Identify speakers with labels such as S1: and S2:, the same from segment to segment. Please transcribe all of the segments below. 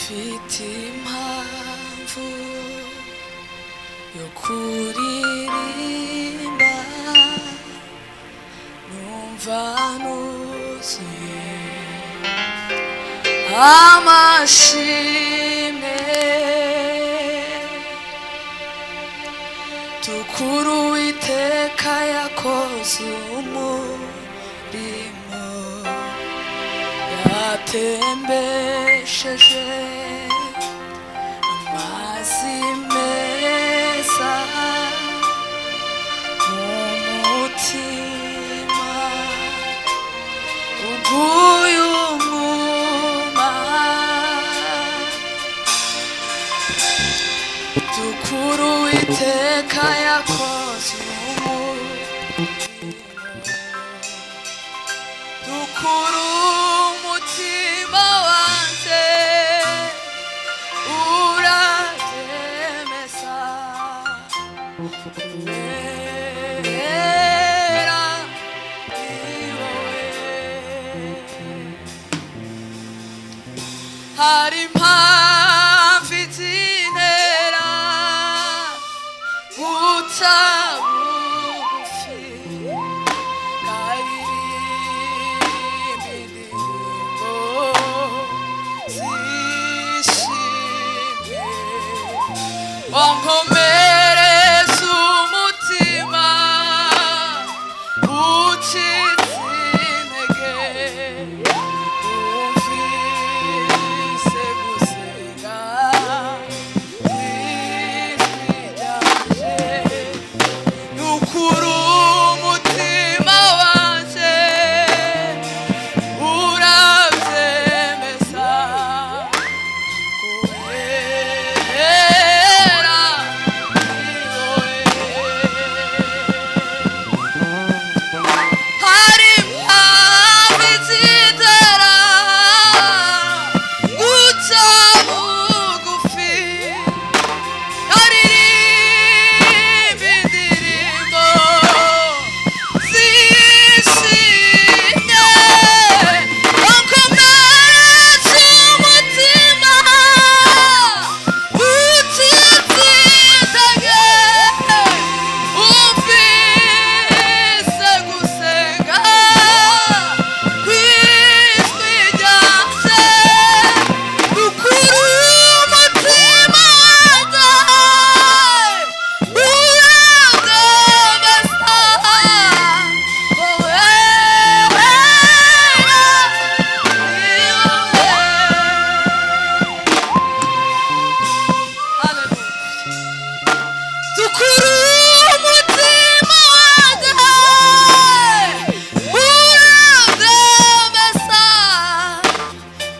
S1: mfite impamvu yo kuririmba, numva nuzuye amashimwe. Tukuru Uwiteka yakoze umurimo, yatembesheje amazi meza mu mutima, uguye umwuma. Tukuru Uwiteka yakoze umurimo, tukuru umutima wanjye urabyemeza. Wera ni wowe, hari impamvu itintera guca bugufi, nkaririmba indirimbo zishimye. Wankomereza umutima ucitse intege, wumvise gusenga kw'ijwi ryanjye. Nukuri umutima wanjye urabyemeza, wera ni wowe. Hari impamvu izitera guca bugufi, nkaririmba indirimbo zishimye. Wankomereza umutima ucitse intege, wumvise gusenga kw'ijwi ryanjye. Nukuri umutima wanjye urabyemeza, wowe wera ni wowe. Hallelujah. Tukuru umutima wanjye urabyemeza,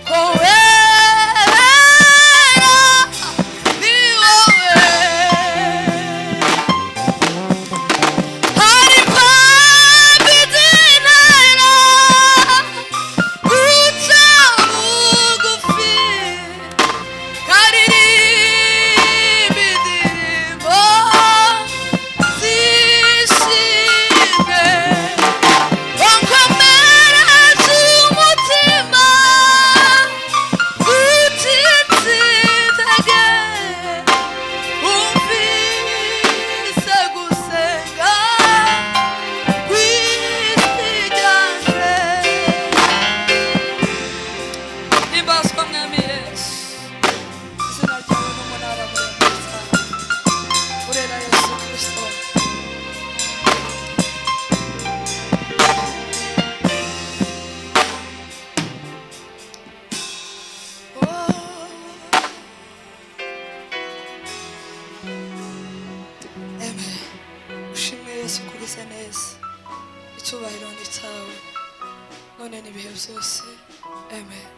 S1: ko wera ni wowe. Hari impamvu izintera guca bugufi, nkaririmba indirimbo zishimye. Wankomereza umutima ucitse intege, wumvise gusenga kw'ijwi ryanjye. Himbazwa Mwami Yesu, izina ryawe n'umunara muremure, urera Yesu Kristo. Amen. Ushimwe Yesu kugize neza, icyubahiro ni cyawe none n'ibihe byose. Amen.